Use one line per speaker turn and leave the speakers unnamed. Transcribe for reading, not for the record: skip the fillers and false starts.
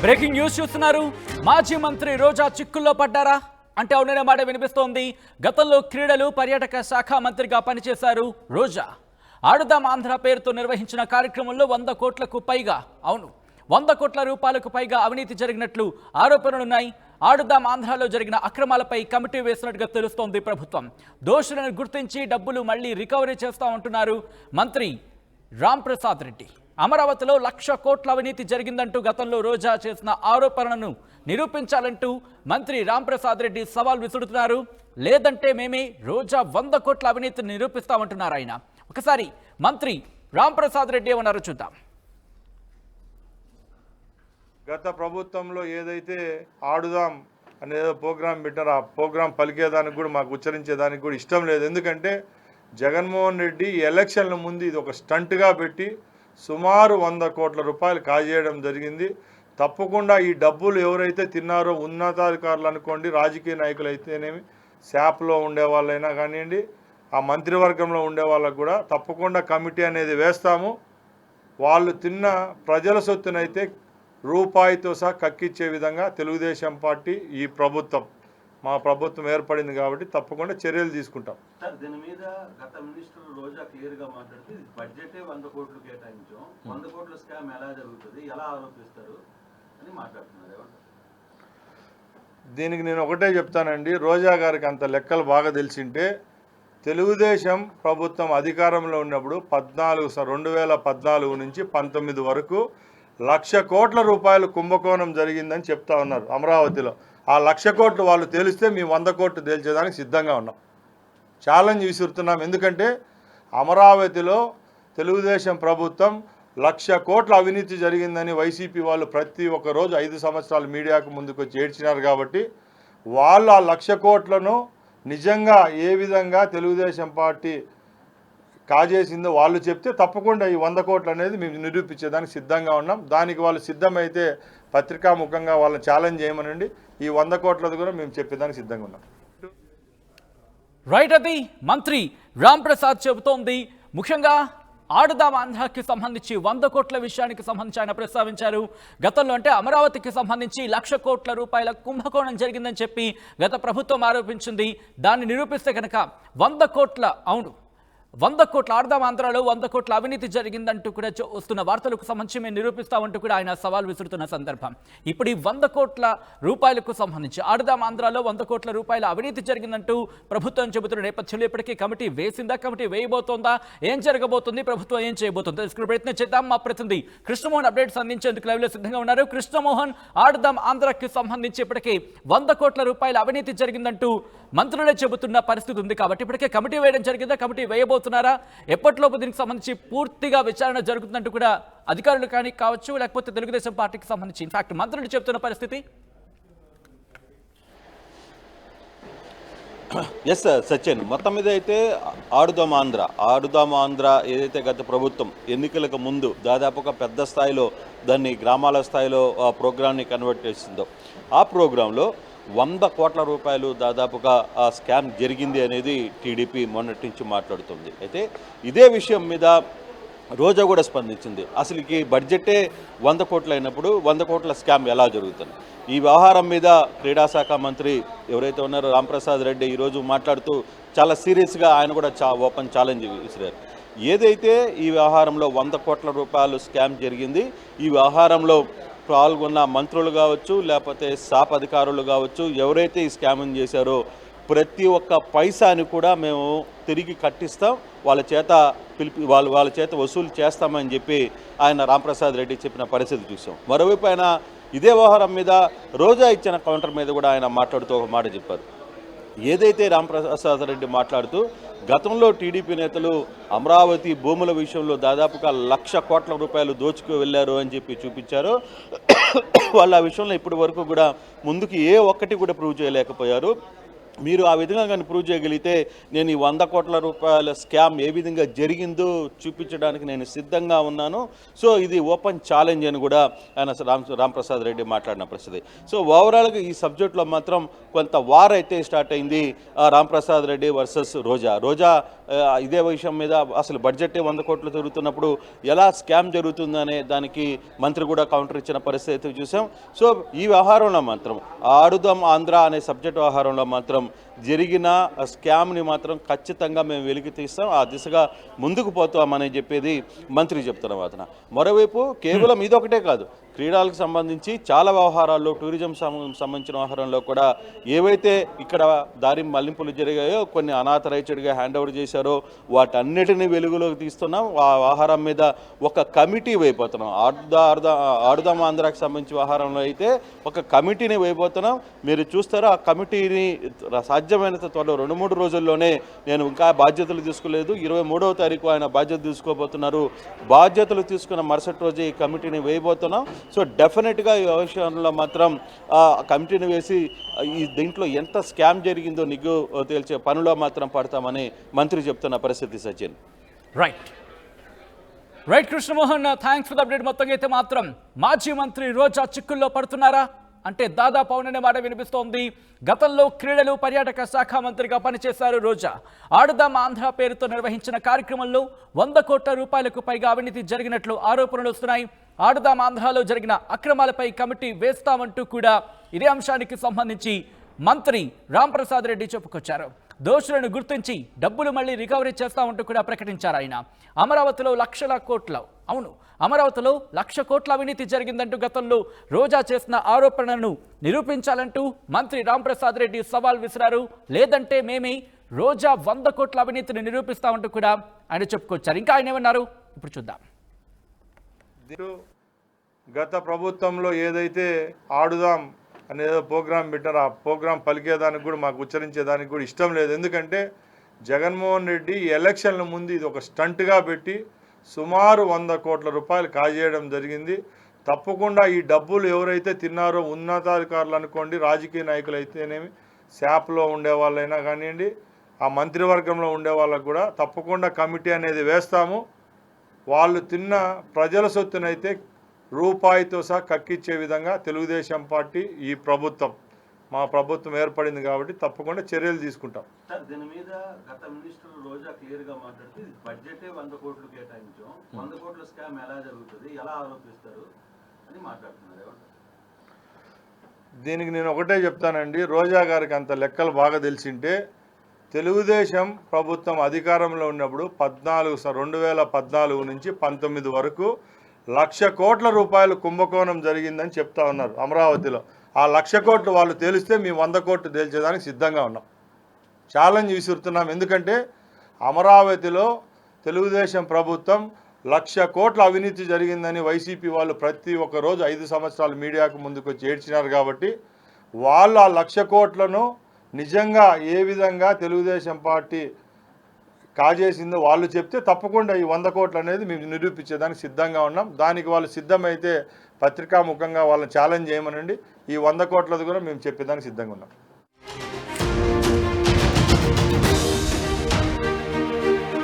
Breaking news చూస్తున్నారు. మాజీ మంత్రి రోజా చిక్కుల్లో పడ్డారా అంటే అవుననే మాట వినిపిస్తోంది. గతంలో క్రీడలు పర్యాటక శాఖ మంత్రిగా పనిచేశారు రోజా. ఆడుదాం ఆంధ్ర పేరుతో నిర్వహించిన కార్యక్రమంలో 100 కోట్లకు పైగా 100 కోట్ల రూపాయలకు పైగా అవినీతి జరిగినట్లు ఆరోపణలున్నాయి. ఆడుదాం ఆంధ్రలో జరిగిన అక్రమాలపై కమిటీ వేసినట్టుగా తెలుస్తోంది ప్రభుత్వం. దోషులను గుర్తించి డబ్బులు మళ్లీ రికవరీ చేస్తామంటున్నారు మంత్రి రాంప్రసాద్ రెడ్డి. అమరావతిలో 1,00,000 కోట్ల అవినీతి జరిగిందంటూ గతంలో రోజా చేసిన ఆరోపణలను నిరూపించాలంటూ మంత్రి రాంప్రసాద్ రెడ్డి సవాల్ విసురుతున్నారు. లేదంటే మేమే రోజా 100 కోట్ల అవినీతిని నిరూపిస్తామంటున్నారు ఆయన. ఒకసారి మంత్రి రాంప్రసాద్ రెడ్డి ఏమన్నారో చూద్దాం.
గత ప్రభుత్వంలో ఏదైతే ఆడుదాం అనేదో ప్రోగ్రాం పెట్టారో ఆ ప్రోగ్రాం పలికేదానికి కూడా మాకు ఉచ్చరించేదానికి కూడా ఇష్టం లేదు. ఎందుకంటే జగన్మోహన్ రెడ్డి ఎలక్షన్ల ముందు ఇది ఒక స్టంట్గా పెట్టి సుమారు 100 కోట్ల రూపాయలు కాజేయడం జరిగింది. తప్పకుండా ఈ డబ్బులు ఎవరైతే తిన్నారో ఉన్నతాధికారులు అనుకోండి, రాజకీయ నాయకులు అయితేనేమి, శాప్లో ఉండే వాళ్ళైనా కానివ్వండి, ఆ మంత్రివర్గంలో ఉండే వాళ్ళకు కూడా తప్పకుండా కమిటీ అనేది వేస్తాము. వాళ్ళు తిన్న ప్రజల సొత్తునైతే రూపాయితో సహా కక్కిచ్చే విధంగా తెలుగుదేశం పార్టీ ఈ ప్రభుత్వం మా ప్రభుత్వం ఏర్పడింది కాబట్టి తప్పకుండా చర్యలు తీసుకుంటాం.
సార్, దీని మీద గత మినిస్టర్ రోజా క్లియర్ గా మాట్లాడుతూ బడ్జెటే 100 కోట్లు కేటాయించాం, 100 కోట్ల స్కామ్ ఎలా జరుగుతుంది, ఎలా ఆరోపిస్తారు అని మాట్లాడుతున్నారు.
దీనికి నేను ఒకటే చెప్తానండి, రోజా గారికి అంత లెక్కలు బాగా తెలిసింటే తెలుగుదేశం ప్రభుత్వం అధికారంలో ఉన్నప్పుడు 2014 నుంచి 19 వరకు 1,00,000 కోట్ల రూపాయలు కుంభకోణం జరిగిందని చెప్తా ఉన్నారు అమరావతిలో. ఆ 1,00,000 కోట్లు వాళ్ళు తేలిస్తే మేము 100 కోట్లు తేల్చేదానికి సిద్ధంగా ఉన్నాం. ఛాలెంజ్ విసురుతున్నాం. ఎందుకంటే అమరావతిలో తెలుగుదేశం ప్రభుత్వం 1,00,000 కోట్ల అవినీతి జరిగిందని వైసీపీ వాళ్ళు ప్రతి ఒక్క రోజు 5 సంవత్సరాలు మీడియాకు ముందుకు వచ్చి ఏడ్చినారు. కాబట్టి వాళ్ళు ఆ 1,00,000 కోట్లను నిజంగా ఏ విధంగా తెలుగుదేశం పార్టీ కాజేసిందో వాళ్ళు చెప్తే తప్పకుండా ఈ 100 కోట్లు అనేది మేము నిరూపించేదానికి సిద్ధంగా ఉన్నాం. దానికి వాళ్ళు సిద్ధమైతే పత్రికాముఖంగా వాళ్ళని ఛాలెంజ్ చేయమనండి. ఈ 100 కోట్లది కూడా మేము చెప్పేదానికి సిద్ధంగా ఉన్నాం.
రైట్, అది మంత్రి రాంప్రసాద్ చెబుతోంది. ముఖ్యంగా ఆడుదాం ఆంధ్రకి సంబంధించి 100 కోట్ల విషయానికి సంబంధించి ఆయన ప్రస్తావించారు. గతంలో అంటే అమరావతికి సంబంధించి 1,00,000 కోట్ల రూపాయల కుంభకోణం జరిగిందని చెప్పి గత ప్రభుత్వం ఆరోపించింది. దాన్ని నిరూపిస్తే కనుక 100 కోట్ల 100 కోట్ల ఆడుదాం ఆంధ్రలో 100 కోట్ల అవినీతి జరిగిందంటూ కూడా వస్తున్న వార్తలకు సంబంధించి మేము నిరూపిస్తామంటూ కూడా ఆయన సవాల్ విసురుతున్న సందర్భం. ఇప్పుడు ఈ 100 కోట్ల రూపాయలకు సంబంధించి ఆడుదాం ఆంధ్రలో 100 కోట్ల రూపాయల అవినీతి జరిగిందంటూ ప్రభుత్వం చెబుతున్న నేపథ్యంలో ఇప్పటికీ కమిటీ వేసిందా, కమిటీ వేయబోతోందా, ఏం జరగబోతుంది, ప్రభుత్వం ఏం చేయబోతుందో తెలుసుకునే ప్రయత్నం చేద్దాం. మా ప్రతినిధి కృష్ణమోహన్ అప్డేట్స్ అందించేందుకు లైవ్లో సిద్ధంగా ఉన్నారు. కృష్ణమోహన్, ఆడుదాం ఆంధ్రకి సంబంధించి ఇప్పటికీ 100 కోట్ల రూపాయల అవినీతి జరిగిందంటూ మంత్రులే చెబుతున్న పరిస్థితి ఉంది. కాబట్టి ఇప్పటికే కమిటీ వేయడం జరిగిందా, కమిటీ వేయబోతున్నారా, ఎప్పటిలోపు దీనికి సంబంధించి పూర్తిగా విచారణ జరుగుతుందంటూ కూడా అధికారులు కానీ కావచ్చు, లేకపోతే తెలుగుదేశం పార్టీకి సంబంధించి ఇన్ఫాక్ట్ మంత్రులు చెబుతున్న పరిస్థితి?
ఎస్ సచిన్, మొత్తం మీద అయితే ఆడుదాం ఆంధ్ర ఏదైతే గత ప్రభుత్వం ఎన్నికలకు ముందు దాదాపుగా పెద్ద స్థాయిలో దాన్ని గ్రామాల స్థాయిలో ప్రోగ్రామ్ని కన్వర్ట్ చేసిందో, ఆ ప్రోగ్రాంలో 100 కోట్ల రూపాయలు దాదాపుగా ఆ స్కామ్ జరిగింది అనేది టీడీపీ మొన్నటి నుంచి మాట్లాడుతుంది. అయితే ఇదే విషయం మీద రోజా కూడా స్పందించింది. అసలుకి బడ్జెటే 100 కోట్లు అయినప్పుడు 100 కోట్ల స్కామ్ ఎలా జరుగుతుంది? ఈ వ్యవహారం మీద క్రీడా శాఖ మంత్రి ఎవరైతే ఉన్నారో రాంప్రసాద్ రెడ్డి ఈరోజు మాట్లాడుతూ చాలా సీరియస్గా ఆయన కూడా ఓపెన్ ఛాలెంజ్ విసిరారు. ఏదైతే ఈ వ్యవహారంలో 100 కోట్ల రూపాయలు స్కామ్ జరిగింది, ఈ వ్యవహారంలో పాల్గొన్న మంత్రులు కావచ్చు, లేకపోతే సాప్ అధికారులు కావచ్చు, ఎవరైతే ఈ స్కామింగ్ చేశారో ప్రతి ఒక్క పైసాని కూడా మేము తిరిగి కట్టిస్తాం, వాళ్ళ చేత వసూలు చేస్తామని చెప్పి ఆయన రాంప్రసాద్ రెడ్డి చెప్పిన పరిస్థితి చూసాం. మరోవైపు ఆయన ఇదే వ్యవహారం మీద రోజా ఇచ్చిన కౌంటర్ మీద కూడా ఆయన మాట్లాడుతూ ఒక మాట చెప్పారు. ఏదైతే రాంప్రసాద్ రెడ్డి మాట్లాడుతూ గతంలో టీడీపీ నేతలు అమరావతి భూముల విషయంలో దాదాపుగా 1,00,000 కోట్ల రూపాయలు దోచుకు వెళ్ళారు అని చెప్పి చూపించారు. వాళ్ళు ఆ విషయంలో ఇప్పటి వరకు కూడా ముందుకు ఏ ఒక్కటి కూడా ప్రూవ్ చేయలేకపోయారు. మీరు ఆ విధంగా కానీ ప్రూవ్ చేయగలిగితే నేను ఈ 100 కోట్ల రూపాయల స్కామ్ ఏ విధంగా జరిగిందో చూపించడానికి నేను సిద్ధంగా ఉన్నాను. సో ఇది ఓపెన్ ఛాలెంజ్ అని కూడా ఆయన రాంప్రసాద్ రెడ్డి మాట్లాడిన పరిస్థితి. సో ఓవరాల్గా ఈ సబ్జెక్ట్లో మాత్రం కొంత వార్ అయితే స్టార్ట్ అయింది. రాంప్రసాద్ రెడ్డి వర్సెస్ రోజా ఇదే విషయం మీద అసలు బడ్జెట్ 100 కోట్లు తిరుగుతున్నప్పుడు ఎలా స్కామ్ జరుగుతుందనే దానికి మంత్రి కూడా కౌంటర్ ఇచ్చిన పరిస్థితి చూసాం. సో ఈ వ్యవహారంలో మాత్రం ఆడుదాం ఆంధ్ర అనే సబ్జెక్ట్ వ్యవహారంలో మాత్రం జరిగిన స్కామ్ని మాత్రం ఖచ్చితంగా మేము వెలికి తీస్తాం, ఆ దిశగా ముందుకు పోతామని చెప్పేది మంత్రి చెప్తున్న వాదన. మరోవైపు కేవలం ఇదొకటే కాదు, క్రీడలకు సంబంధించి చాలా వ్యవహారాల్లో టూరిజం సంబంధించిన వ్యవహారంలో కూడా ఏవైతే ఇక్కడ దారి మళ్లింపులు జరిగాయో కొన్ని అనాథరైజ్డ్గా హ్యాండ్ ఓవర్ చేశారో వాటన్నిటిని వెలుగులోకి తీస్తున్నాం. ఆ వ్యవహారం మీద ఒక కమిటీ వేయబోతున్నాం. ఆడుదాం ఆంధ్రాకి సంబంధించి వ్యవహారంలో అయితే ఒక కమిటీని వేయబోతున్నాం. మీరు చూస్తారో ఆ కమిటీని సాధ్యమైనంత త్వరలో 2-3 రోజుల్లోనే, నేను ఇంకా బాధ్యతలు తీసుకోలేదు, 23వ తారీఖు ఆయన బాధ్యత తీసుకోబోతున్నారు. బాధ్యతలు తీసుకున్న మరుసటి రోజు ఈ కమిటీని వేయబోతున్నాం. సో డెఫినెట్గా ఈ విషయంలో మాత్రం కమిటీని వేసి ఈ దీంట్లో ఎంత స్కామ్ జరిగిందో నిగ్గు తేల్చే పనిలో మాత్రం పడతామని మంత్రి చెప్తున్న పరిస్థితి. Sachin
right Krishnamohan, thanks for the update. మొత్తంగా అయితే మాత్రం మాజీ మంత్రి రోజా చిక్కుల్లో పడుతున్నారా అంటే దాదాపు అవుననే మాట వినిపిస్తోంది. గతంలో క్రీడలు పర్యాటక శాఖ మంత్రిగా పనిచేశారు రోజా. ఆడుదాం ఆంధ్ర పేరుతో నిర్వహించిన కార్యక్రమంలో 100 కోట్ల రూపాయలకు పైగా అవినీతి జరిగినట్లు ఆరోపణలు వస్తున్నాయి. ఆడుదాం ఆంధ్రలో జరిగిన అక్రమాలపై కమిటీ వేస్తామంటూ కూడా ఇదే అంశానికి సంబంధించి మంత్రి రాంప్రసాద్ రెడ్డి చెప్పుకొచ్చారు. దోషులను గుర్తించి డబ్బులు మళ్ళీ రికవరీ చేస్తామంటూ కూడా ప్రకటించారు ఆయన. అమరావతిలో అమరావతిలో 1,00,000 కోట్ల అవినీతి జరిగిందంటూ గతంలో రోజా చేసిన ఆరోపణలను నిరూపించాలంటూ మంత్రి రాంప్రసాద్ రెడ్డి సవాల్ విసిరారు. లేదంటే మేమే రోజా 100 కోట్ల అవినీతిని నిరూపిస్తామంటూ కూడా ఆయన చెప్పుకొచ్చారు. ఇంకా ఆయన ఏమన్నారు ఇప్పుడు చూద్దాం.
గత ప్రభుత్వంలో ఏదైతే ఆడుదాం అనేదో ప్రోగ్రాం పెట్టారో ఆ ప్రోగ్రాం పలికేదానికి కూడా మాకు ఉచ్చరించేదానికి కూడా ఇష్టం లేదు. ఎందుకంటే జగన్మోహన్ రెడ్డి ఎలక్షన్ల ముందు ఇది ఒక స్టంట్గా పెట్టి సుమారు 100 కోట్ల రూపాయలు కాజేయడం జరిగింది. తప్పకుండా ఈ డబ్బులు ఎవరైతే తిన్నారో ఉన్నతాధికారులు అనుకోండి, రాజకీయ నాయకులు అయితేనేమి, శాప్లో ఉండే వాళ్ళైనా కానివ్వండి, ఆ మంత్రివర్గంలో ఉండే వాళ్ళకు కూడా తప్పకుండా కమిటీ అనేది వేస్తాము. వాళ్ళు తిన్న ప్రజల సొత్తునైతే రూపాయితో సహా కక్కిచ్చే విధంగా తెలుగుదేశం పార్టీ మా ప్రభుత్వం ఏర్పడింది కాబట్టి తప్పకుండా చర్యలు తీసుకుంటాం.
సార్, దీని మీద గత మినిస్టర్ రోజా క్లియర్ గా మాట్లాడుతూ బడ్జెటే 100 కోట్లు కేటాయించాం, 100 కోట్ల స్కామ్ ఎలా జరుగుతుంది, ఎలా ఆరోపిస్తారు అని మాట్లాడుతున్నారు.
దీనికి నేను ఒకటే చెప్తానండి, రోజా గారికి అంత లెక్కలు బాగా తెలిసింటే తెలుగుదేశం ప్రభుత్వం అధికారంలో ఉన్నప్పుడు 2014 నుంచి 19 వరకు 1,00,000 కోట్ల రూపాయలు కుంభకోణం జరిగిందని చెప్తా ఉన్నారు అమరావతిలో. ఆ 1,00,000 కోట్లు వాళ్ళు తేలిస్తే మేము 100 కోట్లు తేల్చేదానికి సిద్ధంగా ఉన్నాం. ఛాలెంజ్ విసురుతున్నాం. ఎందుకంటే అమరావతిలో తెలుగుదేశం ప్రభుత్వం 1,00,000 కోట్ల అవినీతి జరిగిందని వైసీపీ వాళ్ళు ప్రతి ఒక్క రోజు 5 సంవత్సరాలు మీడియాకు ముందుకు వచ్చి ఏడ్చినారు. కాబట్టి వాళ్ళు ఆ 1,00,000 కోట్లను నిజంగా ఏ విధంగా తెలుగుదేశం పార్టీ కాజేసిందో వాళ్ళు చెప్తే తప్పకుండా ఈ 100 కోట్లు అనేది మేము నిరూపించేదానికి సిద్ధంగా ఉన్నాం. దానికి వాళ్ళు సిద్ధమైతే పత్రికాముఖంగా వాళ్ళని ఛాలెంజ్ చేయమనండి. ఈ 100 కోట్లది కూడా మేము చెప్పేదానికి సిద్ధంగా ఉన్నాం.